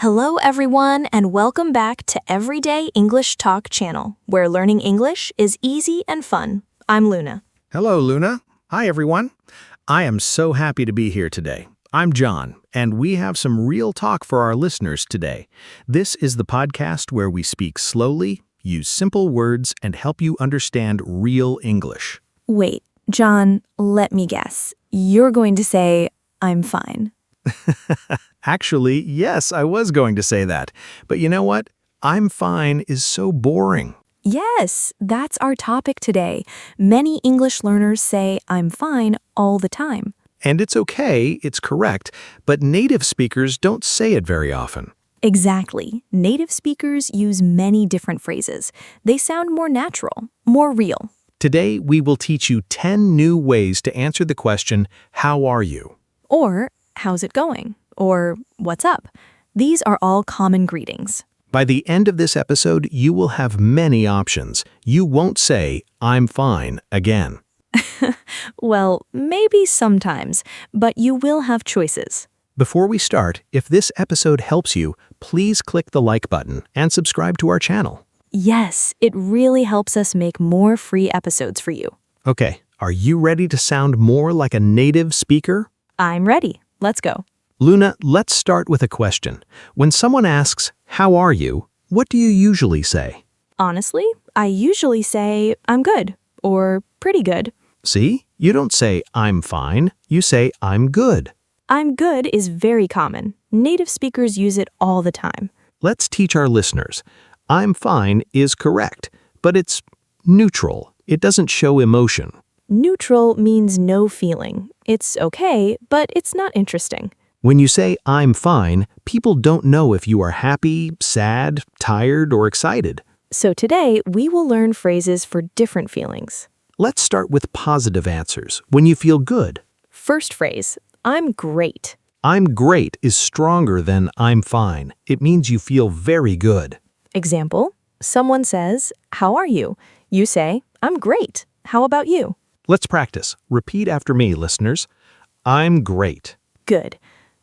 Hello, everyone, and welcome back to Everyday English Talk channel, where learning English is easy and fun. I'm Luna. Hello, Luna. Hi, everyone. I am so happy to be here today. I'm John, and we have some real talk for our listeners today. This is the podcast where we speak slowly, use simple words, and help you understand real English. Wait, John, let me guess. You're going to say, I'm fine. Actually, yes, I was going to say that. But you know what? I'm fine is so boring. Yes, that's our topic today. Many English learners say, I'm fine all the time. And it's okay, it's correct, but native speakers don't say it very often. Exactly. Native speakers use many different phrases. They sound more natural, more real. Today, we will teach you 10 new ways to answer the question, how are you? Or, how's it going? Or, what's up? These are all common greetings. By the end of this episode, you will have many options. You won't say, I'm fine, again. Well, maybe sometimes, but you will have choices. Before we start, if this episode helps you, please click the like button and subscribe to our channel. Yes, it really helps us make more free episodes for you. Okay, are you ready to sound more like a native speaker? I'm ready. Let's go. Luna, let's start with a question. When someone asks, how are you? What do you usually say? Honestly, I usually say, I'm good, or pretty good. See? You don't say, I'm fine. You say, I'm good. I'm good is very common. Native speakers use it all the time. Let's teach our listeners. I'm fine is correct, but it's neutral. It doesn't show emotion. Neutral means no feeling. It's okay, but it's not interesting. When you say, I'm fine, people don't know if you are happy, sad, tired, or excited. So today, we will learn phrases for different feelings. Let's start with positive answers, when you feel good. First phrase, I'm great. I'm great is stronger than I'm fine. It means you feel very good. Example, someone says, how are you? You say, I'm great. How about you? Let's practice. Repeat after me, listeners. I'm great. Good.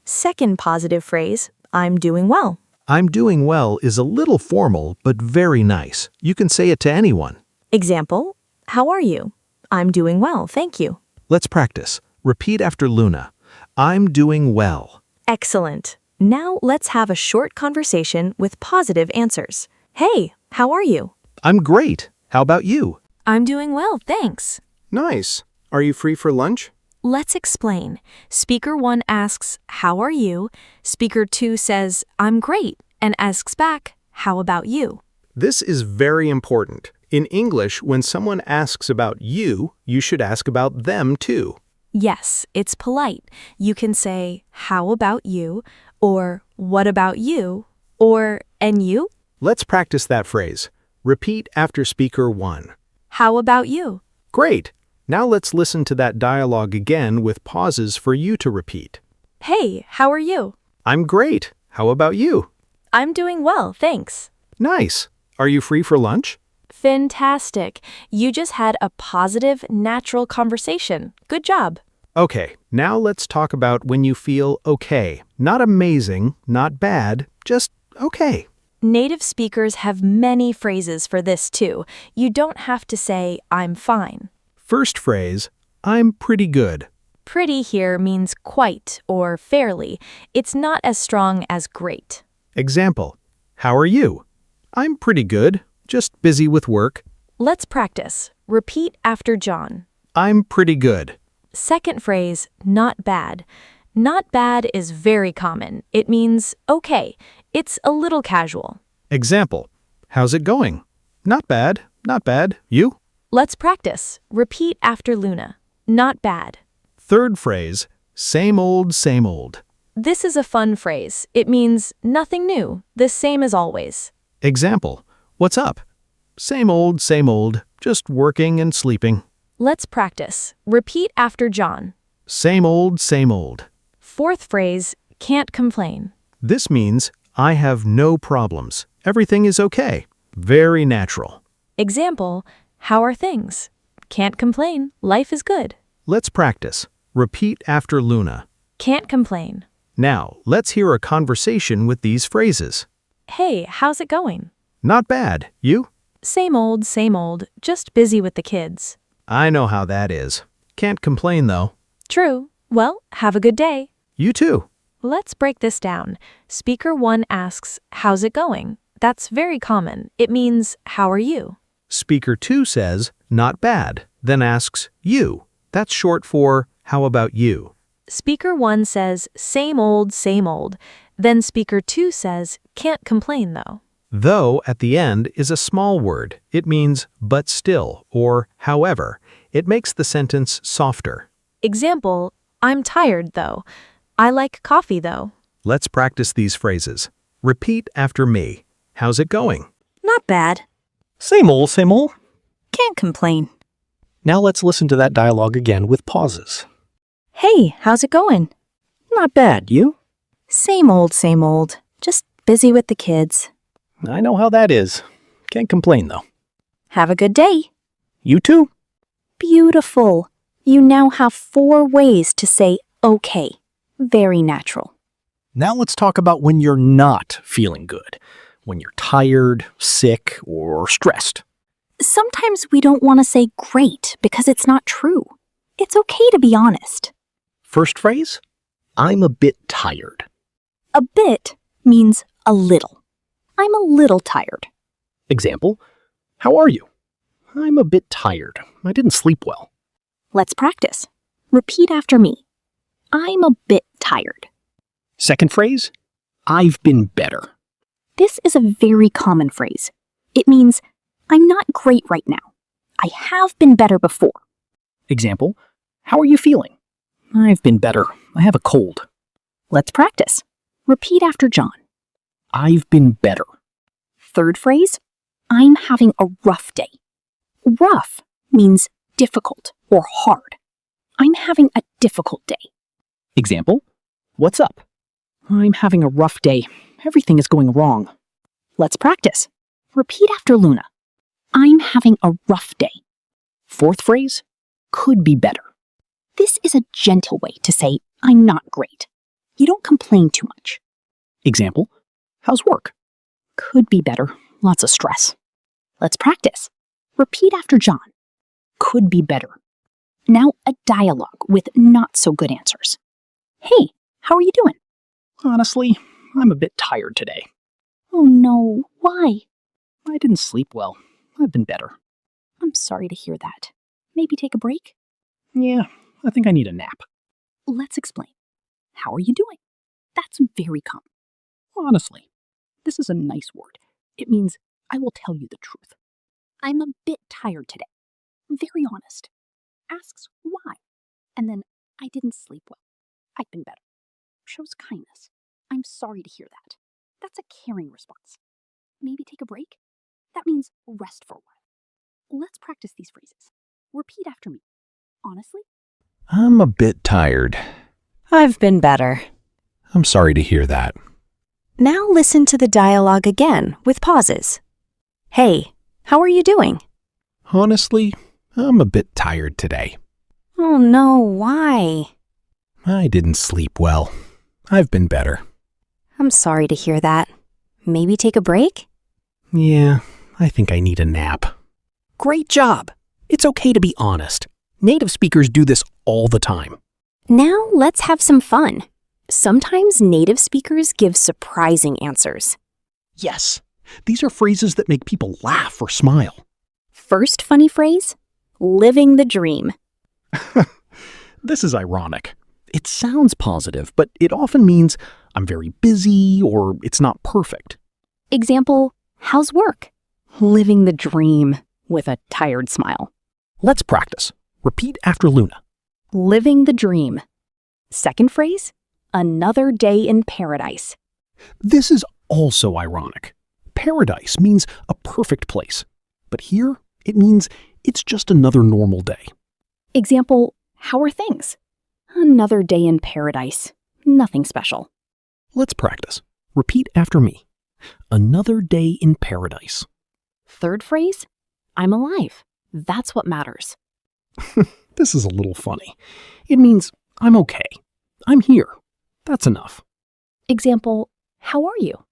Second positive phrase, I'm doing well. I'm doing well is a little formal, but very nice. You can say it to anyone. Example, how are you? I'm doing well, thank you. Let's practice. Repeat after Luna. I'm doing well. Excellent. Now let's have a short conversation with positive answers. Hey, how are you? I'm great. How about you? I'm doing well, thanks. Nice. Are you free for lunch? Let's explain. Speaker 1 asks, how are you? Speaker 2 says, I'm great, and asks back, how about you? This is very important. In English, when someone asks about you, you should ask about them too. Yes, it's polite. You can say, how about you? Or, what about you? Or, and you? Let's practice that phrase. Repeat after speaker 1. How about you? Great. Now let's listen to that dialogue again with pauses for you to repeat. Hey, how are you? I'm great. How about you? I'm doing well, thanks. Nice. Are you free for lunch? Fantastic. You just had a positive, natural conversation. Good job. Okay, now let's talk about when you feel okay. Not amazing, not bad, just okay. Native speakers have many phrases for this too. You don't have to say, I'm fine. First phrase, I'm pretty good. Pretty here means quite or fairly. It's not as strong as great. Example, how are you? I'm pretty good, just busy with work. Let's practice. Repeat after John. I'm pretty good. Second phrase, not bad. Not bad is very common. It means okay. It's a little casual. Example, how's it going? Not bad, not bad. You? Let's practice. Repeat after Luna. Not bad. Third phrase, same old, same old. This is a fun phrase. It means nothing new, the same as always. Example, what's up? Same old, just working and sleeping. Let's practice. Repeat after John. Same old, same old. Fourth phrase, can't complain. This means I have no problems. Everything is okay. Very natural. Example, how are things? Can't complain. Life is good. Let's practice. Repeat after Luna. Can't complain. Now, let's hear a conversation with these phrases. Hey, how's it going? Not bad. You? Same old, just busy with the kids. I know how that is. Can't complain, though. True. Well, have a good day. You too. Let's break this down. Speaker 1 asks, how's it going? That's very common. It means, how are you? Speaker 2 says, not bad, then asks, you. That's short for, how about you? Speaker 1 says, same old. Then Speaker 2 says, can't complain though. Though at the end is a small word. It means but still or however. It makes the sentence softer. Example, I'm tired though. I like coffee though. Let's practice these phrases. Repeat after me. How's it going? Not bad. Same old, same old. Can't complain. Now let's listen to that dialogue again with pauses. Hey, how's it going? Not bad, you? Same old. Just busy with the kids. I know how that is. Can't complain, though. Have a good day. You too? Beautiful. You now have 4 ways to say okay. Very natural. Now let's talk about when you're not feeling good. When you're tired, sick, or stressed. Sometimes we don't want to say great because it's not true. It's okay to be honest. First phrase, I'm a bit tired. A bit means a little. I'm a little tired. Example, how are you? I'm a bit tired. I didn't sleep well. Let's practice. Repeat after me. I'm a bit tired. Second phrase, I've been better. This is a very common phrase. It means, I'm not great right now. I have been better before. Example, how are you feeling? I've been better. I have a cold. Let's practice. Repeat after John. I've been better. Third phrase, I'm having a rough day. Rough means difficult or hard. I'm having a difficult day. Example, what's up? I'm having a rough day. Everything is going wrong. Let's practice. Repeat after Luna. I'm having a rough day. Fourth phrase, could be better. This is a gentle way to say, I'm not great. You don't complain too much. Example, how's work? Could be better. Lots of stress. Let's practice. Repeat after John. Could be better. Now a dialogue with not so good answers. Hey, how are you doing? Honestly, I'm a bit tired today. Oh no, why? I didn't sleep well. I've been better. I'm sorry to hear that. Maybe take a break? Yeah, I think I need a nap. Let's explain. How are you doing? That's very common. Honestly, this is a nice word. It means I will tell you the truth. I'm a bit tired today. Very honest. Asks why. And then, I didn't sleep well. I've been better. Shows kindness. I'm sorry to hear that. That's a caring response. Maybe take a break? That means rest for a while. Let's practice these phrases. Repeat after me. Honestly? I'm a bit tired. I've been better. I'm sorry to hear that. Now listen to the dialogue again with pauses. Hey, how are you doing? Honestly, I'm a bit tired today. Oh no, why? I didn't sleep well. I've been better. I'm sorry to hear that. Maybe take a break? Yeah, I think I need a nap. Great job. It's okay to be honest. Native speakers do this all the time. Now let's have some fun. Sometimes native speakers give surprising answers. Yes, these are phrases that make people laugh or smile. First funny phrase, living the dream. This is ironic. It sounds positive, but it often means I'm very busy or it's not perfect. Example, how's work? Living the dream with a tired smile. Let's practice. Repeat after Luna. Living the dream. Second phrase, another day in paradise. This is also ironic. Paradise means a perfect place, but here it means it's just another normal day. Example, how are things? Another day in paradise. Nothing special. Let's practice. Repeat after me. Another day in paradise. Third phrase, I'm alive. That's what matters. This is a little funny. It means I'm okay. I'm here. That's enough. Example, how are you?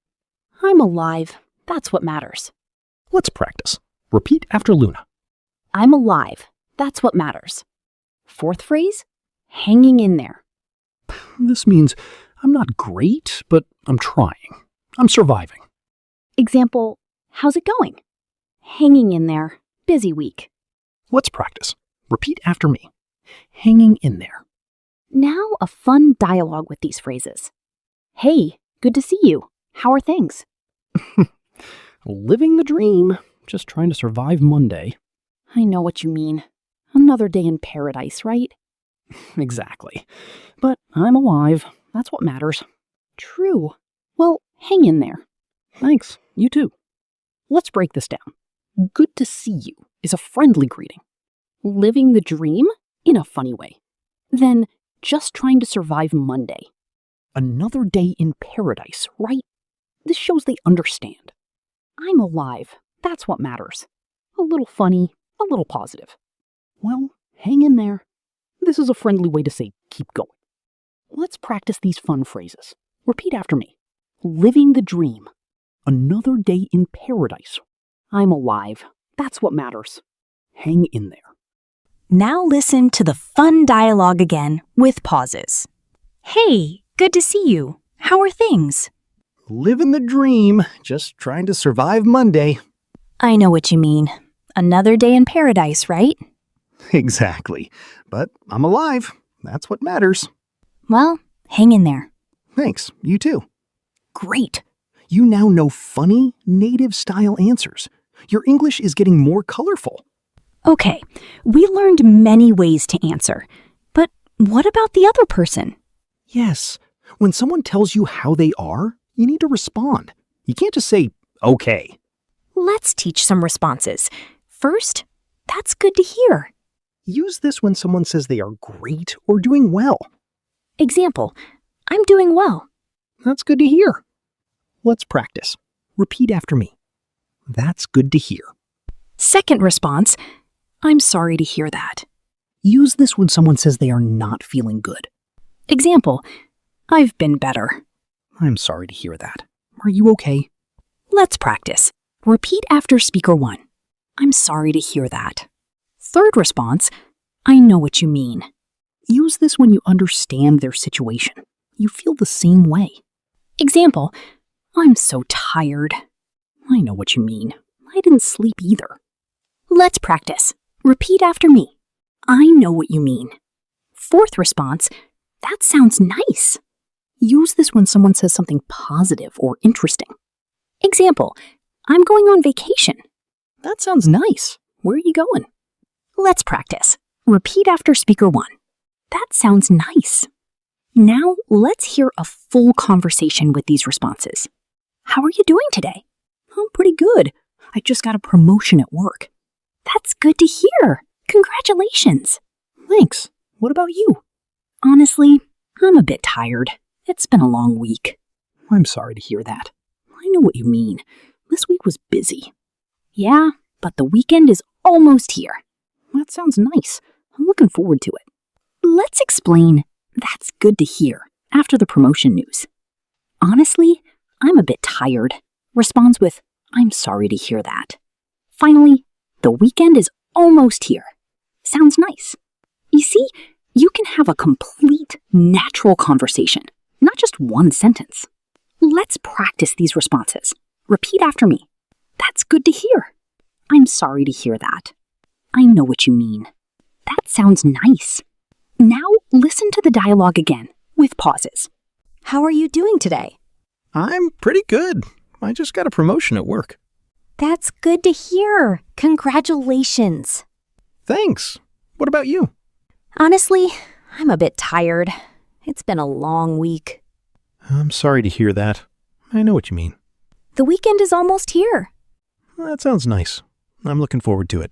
I'm alive. That's what matters. Let's practice. Repeat after Luna. I'm alive. That's what matters. Fourth phrase, hanging in there. This means I'm not great, but I'm trying. I'm surviving. Example, how's it going? Hanging in there. Busy week. Let's practice. Repeat after me. Hanging in there. Now a fun dialogue with these phrases. Hey, good to see you. How are things? Living the dream. Just trying to survive Monday. I know what you mean. Another day in paradise, right? Exactly. But I'm alive. That's what matters. True. Well, hang in there. Thanks. You too. Let's break this down. Good to see you is a friendly greeting. Living the dream in a funny way. Then just trying to survive Monday. Another day in paradise, right? This shows they understand. I'm alive. That's what matters. A little funny, a little positive. Well, hang in there. This is a friendly way to say keep going. Let's practice these fun phrases. Repeat after me. Living the dream. Another day in paradise. I'm alive. That's what matters. Hang in there. Now listen to the fun dialogue again with pauses. Hey, good to see you. How are things? Living the dream. Just trying to survive Monday. I know what you mean. Another day in paradise, right? Exactly. But I'm alive. That's what matters. Well, hang in there. Thanks. You too. Great. You now know funny, native-style answers. Your English is getting more colorful. Okay, we learned many ways to answer. But what about the other person? Yes. When someone tells you how they are, you need to respond. You can't just say, okay. Let's teach some responses. First, that's good to hear. Use this when someone says they are great or doing well. Example, I'm doing well. That's good to hear. Let's practice. Repeat after me. That's good to hear. Second response, I'm sorry to hear that. Use this when someone says they are not feeling good. Example, I've been better. I'm sorry to hear that. Are you okay? Let's practice. Repeat after speaker one. I'm sorry to hear that. Third response, I know what you mean. Use this when you understand their situation. You feel the same way. Example, I'm so tired. I know what you mean. I didn't sleep either. Let's practice. Repeat after me. I know what you mean. Fourth response, that sounds nice. Use this when someone says something positive or interesting. Example, I'm going on vacation. That sounds nice. Where are you going? Let's practice. Repeat after speaker one. That sounds nice. Now let's hear a full conversation with these responses. How are you doing today? I'm pretty good. I just got a promotion at work. That's good to hear. Congratulations. Thanks. What about you? Honestly, I'm a bit tired. It's been a long week. I'm sorry to hear that. I know what you mean. This week was busy. Yeah, but the weekend is almost here. That sounds nice. I'm looking forward to it. Let's explain that's good to hear after the promotion news. Honestly, I'm a bit tired. Responds with, I'm sorry to hear that. Finally, the weekend is almost here. Sounds nice. You see, you can have a complete, natural conversation, not just one sentence. Let's practice these responses. Repeat after me. That's good to hear. I'm sorry to hear that. I know what you mean. That sounds nice. Now listen to the dialogue again, with pauses. How are you doing today? I'm pretty good. I just got a promotion at work. That's good to hear. Congratulations. Thanks. What about you? Honestly, I'm a bit tired. It's been a long week. I'm sorry to hear that. I know what you mean. The weekend is almost here. That sounds nice. I'm looking forward to it.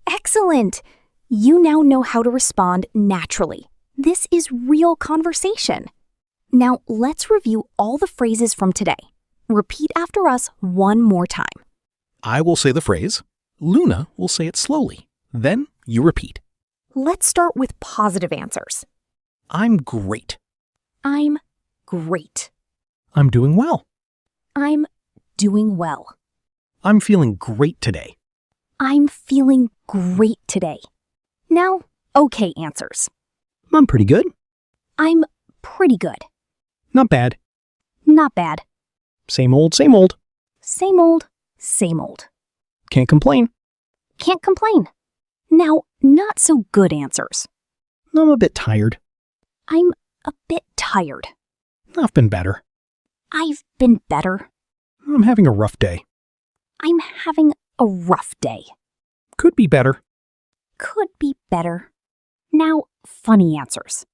Excellent. You now know how to respond naturally. This is real conversation. Now let's review all the phrases from today. Repeat after us one more time. I will say the phrase. Luna will say it slowly. Then you repeat. Let's start with positive answers. I'm great. I'm great. I'm doing well. I'm doing well. I'm feeling great today. I'm feeling great today. Now, okay answers. I'm pretty good. I'm pretty good. Not bad. Not bad. Same old, same old. Same old, same old. Can't complain. Can't complain. Now, not so good answers. I'm a bit tired. I'm a bit tired. I've been better. I've been better. I'm having a rough day. I'm having a rough day. Could be better. Could be better. Now, funny answers.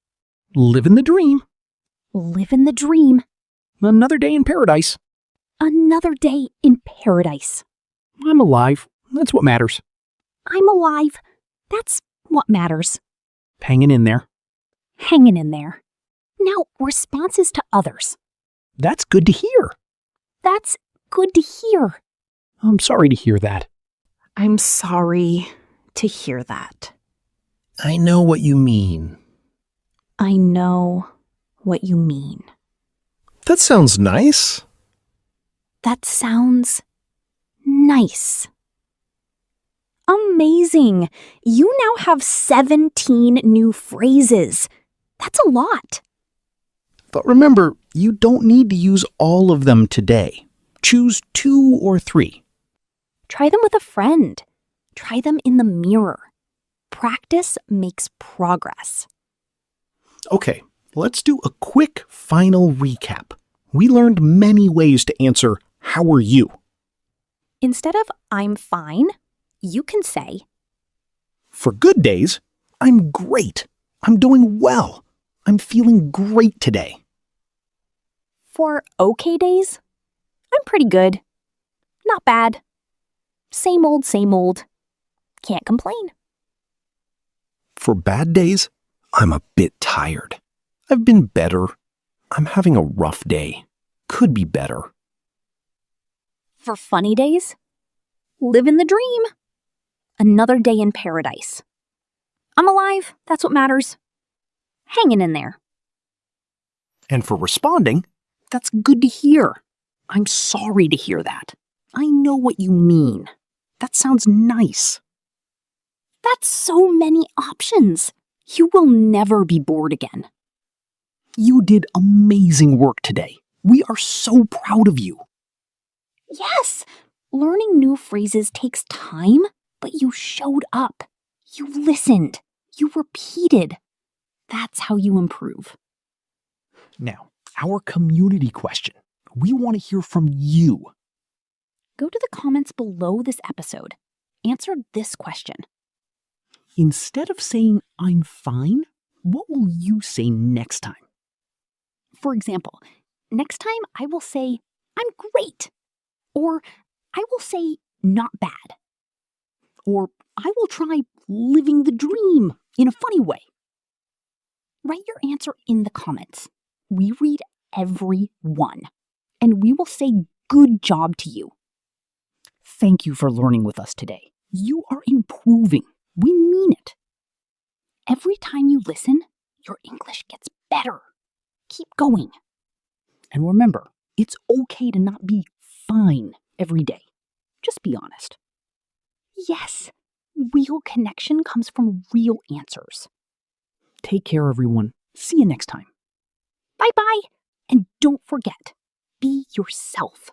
Living the dream. Living the dream. Another day in paradise. Another day in paradise. I'm alive. That's what matters. I'm alive. That's what matters. Hanging in there. Hanging in there. Now, responses to others. That's good to hear. That's good to hear. I'm sorry to hear that. I'm sorry to hear that. I know what you mean. I know what you mean. That sounds nice. That sounds nice. Amazing! You now have 17 new phrases. That's a lot. But remember, you don't need to use all of them today. Choose 2 or 3. Try them with a friend. Try them in the mirror. Practice makes progress. Okay, let's do a quick final recap. We learned many ways to answer, "How are you?" Instead of I'm fine, you can say, For good days, I'm great. I'm doing well. I'm feeling great today. for okay days, I'm pretty good. Not bad. Same old, same old. Can't complain. For bad days, I'm a bit tired. I've been better. I'm having a rough day. Could be better. For funny days, living the dream. Another day in paradise. I'm alive, that's what matters. Hanging in there. And for responding, that's good to hear. I'm sorry to hear that. I know what you mean. That sounds nice. That's so many options. You will never be bored again. You did amazing work today. We are so proud of you. Yes, learning new phrases takes time, but you showed up. You listened. You repeated. That's how you improve. Now, our community question. We want to hear from you. Go to the comments below this episode. Answer this question. Instead of saying, "I'm fine," what will you say next time? For example, next time I will say, I'm great. Or I will say, not bad. Or I will try living the dream in a funny way. Write your answer in the comments. We read every one, and we will say good job to you. Thank you for learning with us today. You are improving. We mean it. Every time you listen, your English gets better. Keep going. And remember, it's okay to not be fine every day. Just be honest. Yes, real connection comes from real answers. Take care, everyone. See you next time. Bye-bye. And don't forget, be yourself.